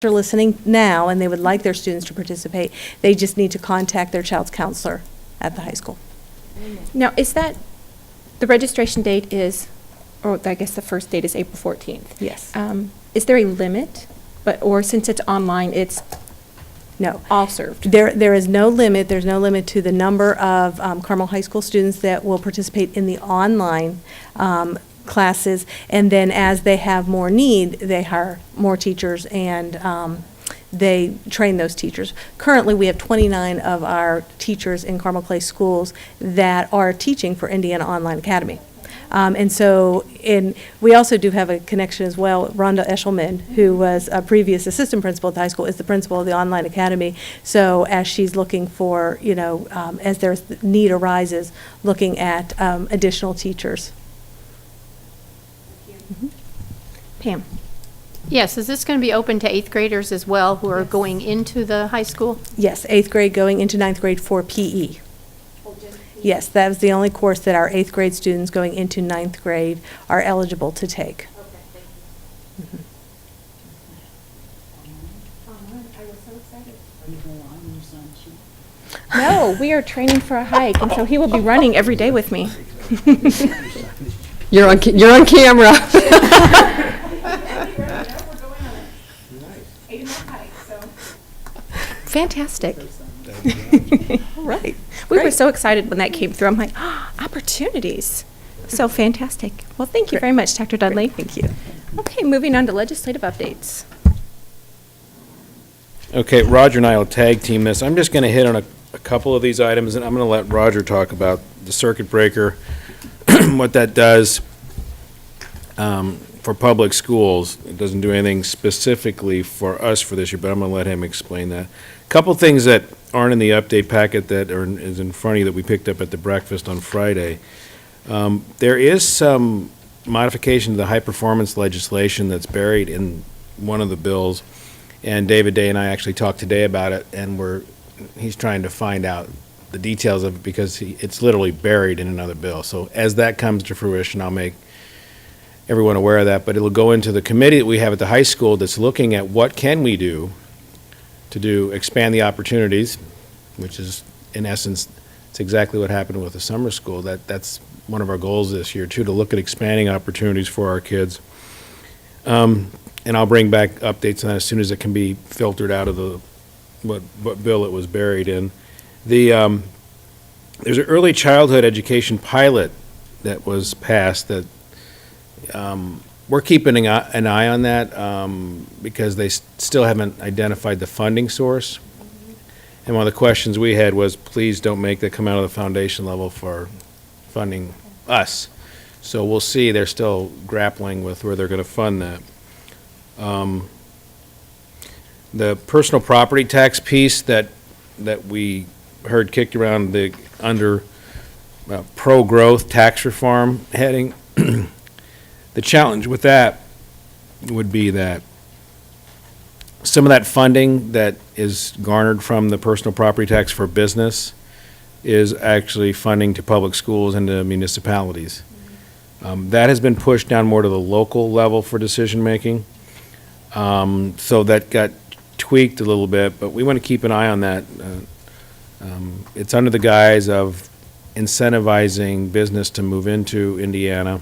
are listening now and they would like their students to participate, they just need to contact their child's counselor at the high school. Now, is that, the registration date is, or I guess the first date is April 14th. Yes. Is there a limit? Or since it's online, it's No. all served? There is no limit. There's no limit to the number of Carmel High School students that will participate in the online classes. And then as they have more need, they hire more teachers and they train those teachers. Currently, we have 29 of our teachers in Carmel Clay schools that are teaching for Indiana Online Academy. And so, we also do have a connection as well. Rhonda Eshelman, who was a previous assistant principal at the high school, is the principal of the Online Academy. So as she's looking for, as their need arises, looking at additional teachers. Pam? Yes, is this going to be open to 8th graders as well who are going into the high school? Yes, 8th grade going into 9th grade for PE. Yes, that was the only course that our 8th grade students going into 9th grade are eligible to take. No, we are training for a hike, and so he will be running every day with me. You're on camera. Fantastic. All right. We were so excited when that came through. I'm like, opportunities. So fantastic. Well, thank you very much, Dr. Dudley. Thank you. Okay, moving on to legislative updates. Okay, Roger and I will tag team this. I'm just going to hit on a couple of these items, and I'm going to let Roger talk about the circuit breaker, what that does for public schools. It doesn't do anything specifically for us for this year, but I'm going to let him explain that. A couple things that aren't in the update packet that is in front of you that we picked up at the breakfast on Friday. There is some modification to the high-performance legislation that's buried in one of the bills, and David Day and I actually talked today about it, and he's trying to find out the details of it because it's literally buried in another bill. So as that comes to fruition, I'll make everyone aware of that, but it'll go into the committee that we have at the high school that's looking at what can we do to expand the opportunities, which is, in essence, it's exactly what happened with the summer school. That's one of our goals this year, too, to look at expanding opportunities for our kids. And I'll bring back updates on that as soon as it can be filtered out of what bill it was buried in. There's an early childhood education pilot that was passed that we're keeping an eye on that because they still haven't identified the funding source. And one of the questions we had was, please don't make that come out of the foundation level for funding us. So we'll see. They're still grappling with where they're going to fund that. The personal property tax piece that we heard kicked around under pro-growth tax reform heading, the challenge with that would be that some of that funding that is garnered from the personal property tax for business is actually funding to public schools and to municipalities. That has been pushed down more to the local level for decision-making. So that got tweaked a little bit, but we want to keep an eye on that. It's under the guise of incentivizing business to move into Indiana.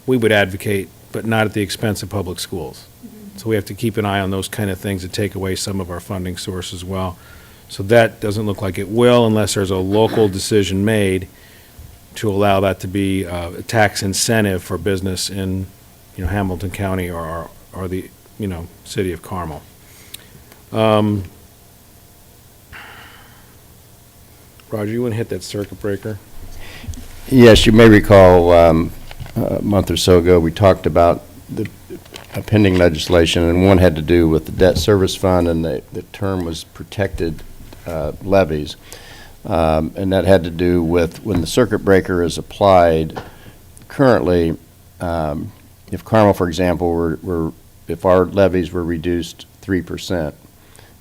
We would advocate, but not at the expense of public schools. So we have to keep an eye on those kind of things to take away some of our funding source as well. So that doesn't look like it will unless there's a local decision made to allow that to be a tax incentive for business in, Hamilton County or the, city of Carmel. Roger, you want to hit that circuit breaker? Yes, you may recall a month or so ago we talked about the pending legislation, and one had to do with the debt service fund, and the term was protected levies. And that had to do with when the circuit breaker is applied. Currently, if Carmel, for example, if our levies were reduced 3%,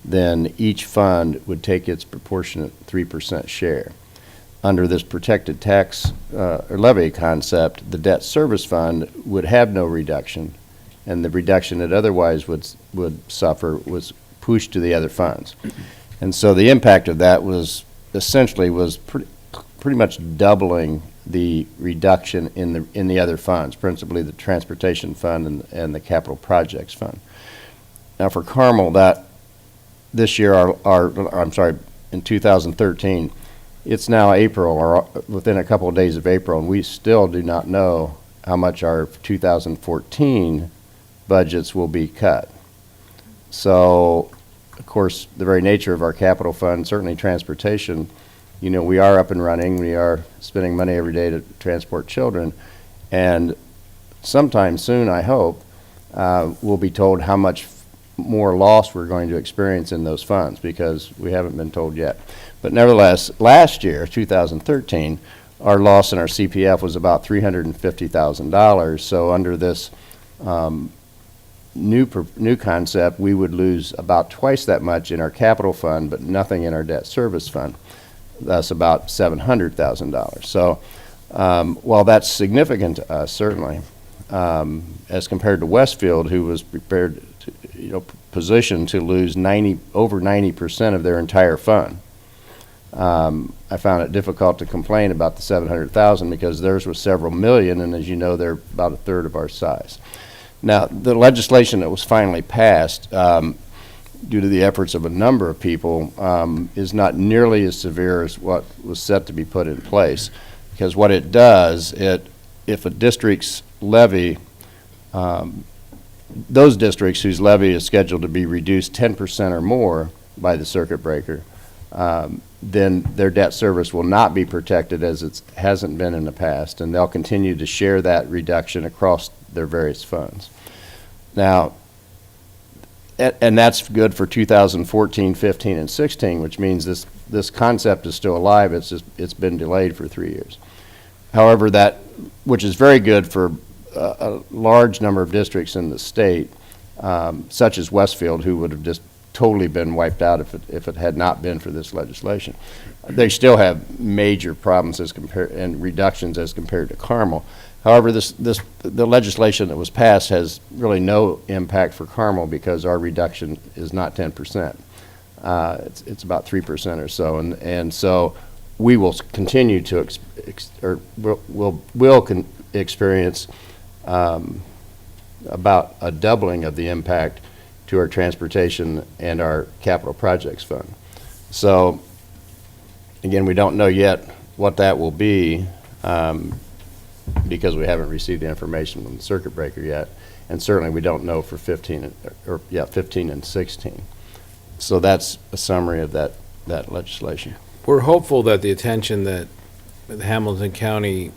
then each fund would take its proportionate 3% share. Under this protected tax or levy concept, the debt service fund would have no reduction and the reduction that otherwise would suffer was pushed to the other funds. And so the impact of that was essentially pretty much doubling the reduction in the other funds, principally the transportation fund and the capital projects fund. Now for Carmel, this year, in 2013, it's now April, or within a couple of days of April, and we still do not know how much our 2014 budgets will be cut. So, of course, the very nature of our capital fund, certainly transportation, we are up and running. We are spending money every day to transport children. And sometime soon, I hope, we'll be told how much more loss we're going to experience in those funds, because we haven't been told yet. But nevertheless, last year, 2013, our loss in our CPF was about $350,000. So under this new concept, we would lose about twice that much in our capital fund, but nothing in our debt service fund. That's about $700,000. So while that's significant to us, certainly, as compared to Westfield, who was prepared to, positioned to lose over 90% of their entire fund. I found it difficult to complain about the $700,000 because theirs was several million, and as you know, they're about a third of our size. Now, the legislation that was finally passed, due to the efforts of a number of people, is not nearly as severe as what was set to be put in place. Because what it does, if a district's levy, those districts whose levy is scheduled to be reduced 10% or more by the circuit breaker, then their debt service will not be protected as it hasn't been in the past, and they'll continue to share that reduction across their various funds. Now, and that's good for 2014, 15, and 16, which means this concept is still alive. It's been delayed for 3 years. However, which is very good for a large number of districts in the state, such as Westfield, who would have just totally been wiped out if it had not been for this legislation. They still have major problems and reductions as compared to Carmel. However, the legislation that was passed has really no impact for Carmel because our reduction is not 10%. It's about 3% or so, and so we will continue to experience about a doubling of the impact to our transportation and our capital projects fund. So, again, we don't know yet what that will be because we haven't received the information from the circuit breaker yet, and certainly we don't know for 15 and 16. So that's a summary of that legislation. We're hopeful that the attention that the Hamilton County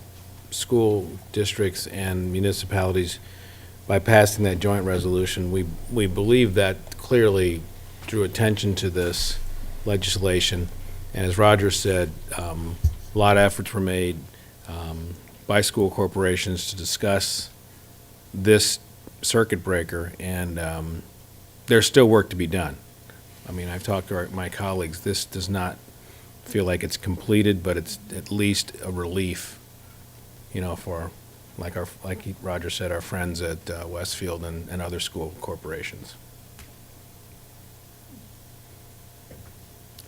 school districts and municipalities, by passing that joint resolution, we believe that clearly drew attention to this legislation. And as Roger said, a lot of efforts were made by school corporations to discuss this circuit breaker, and there's still work to be done. I mean, I've talked to my colleagues. This does not feel like it's completed, but it's at least a relief, for like Roger said, our friends at Westfield and other school corporations.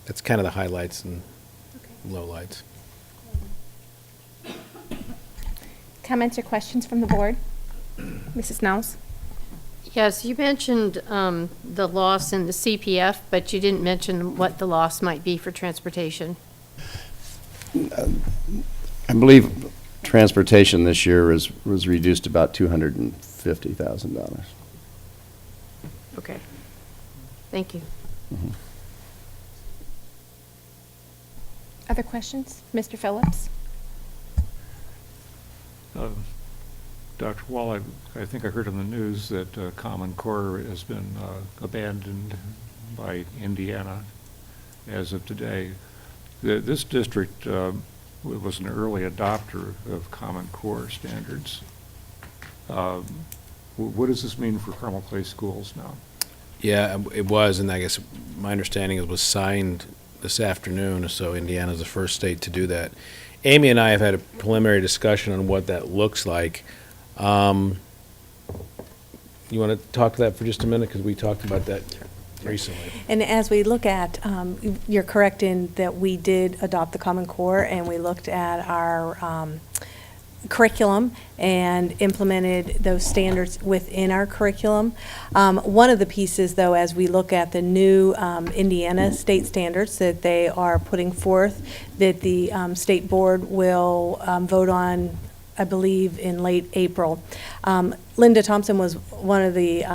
That's kind of the highlights and lowlights. Comments or questions from the board? Mrs. Knowles? Yes, you mentioned the loss in the CPF, but you didn't mention what the loss might be for transportation. I believe transportation this year was reduced about $250,000. Okay. Thank you. Mm-hmm. Other questions? Mr. Phillips? Dr. Wall, I think I heard on the news that Common Core has been abandoned by Indiana as of today. This district was an early adopter of Common Core standards. What does this mean for Carmel Clay schools now? Yeah, it was, and I guess my understanding is it was signed this afternoon, so Indiana's the first state to do that. Amy and I have had a preliminary discussion on what that looks like. you want to talk to that for just a minute? Because we talked about that recently. And as we look at, you're correct in that we did adopt the Common Core, and we looked at our curriculum and implemented those standards within our curriculum. One of the pieces, though, as we look at the new Indiana state standards that they are putting forth, that the state board will vote on, I believe, in late April. Linda Thompson was one of the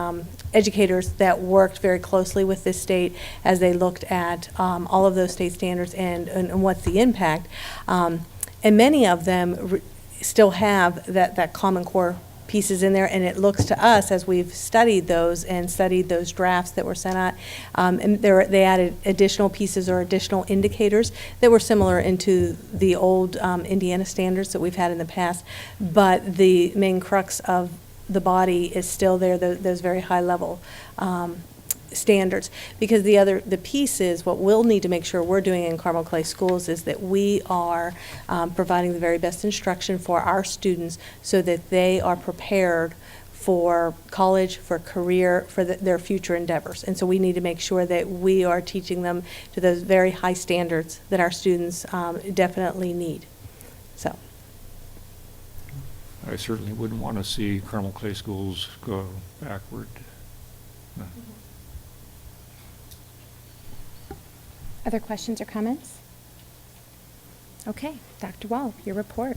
educators that worked very closely with this state as they looked at all of those state standards and what's the impact. And many of them still have that Common Core pieces in there, and it looks to us, as we've studied those and studied those drafts that were sent out, and they added additional pieces or additional indicators that were similar into the old Indiana standards that we've had in the past, but the main crux of the body is still there, those very high level standards. Because the piece is, what we'll need to make sure we're doing in Carmel Clay Schools is that we are providing the very best instruction for our students so that they are prepared for college, for career, for their future endeavors. And so we need to make sure that we are teaching them to those very high standards that our students definitely need. So. I certainly wouldn't want to see Carmel Clay Schools go backward. No. Other questions or comments? Okay, Dr. Wall, your report.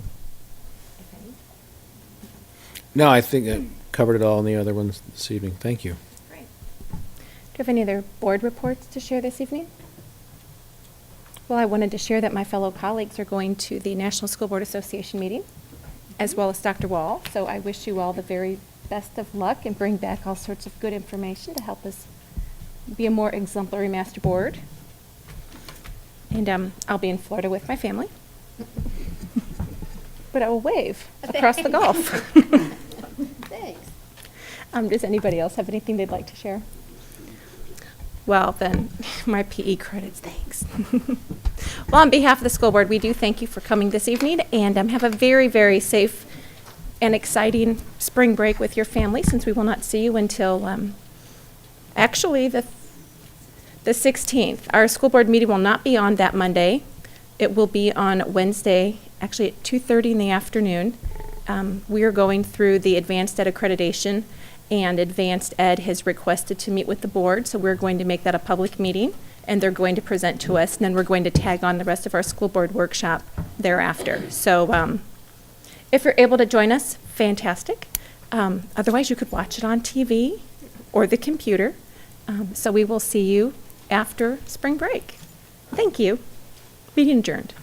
No, I think I covered it all in the other ones this evening. Thank you. Great. Do you have any other board reports to share this evening? Well, I wanted to share that my fellow colleagues are going to the National School Board Association meeting, as well as Dr. Wall. So I wish you all the very best of luck and bring back all sorts of good information to help us be a more exemplary master board. And I'll be in Florida with my family. But I will wave across the Gulf. Thanks. Does anybody else have anything they'd like to share? Well, then, my PE credits, thanks. Well, on behalf of the school board, we do thank you for coming this evening, and have a very, very safe and exciting spring break with your family, since we will not see you until, actually, the 16th. Our school board meeting will not be on that Monday. It will be on Wednesday, actually at 2:30 in the afternoon. We are going through the advanced ed accreditation, and advanced ed has requested to meet with the board, so we're going to make that a public meeting, and they're going to present to us, and then we're going to tag on the rest of our school board workshop thereafter. So if you're able to join us, fantastic. Otherwise, you could watch it on TV or the computer. So we will see you after spring break. Thank you. Meeting adjourned.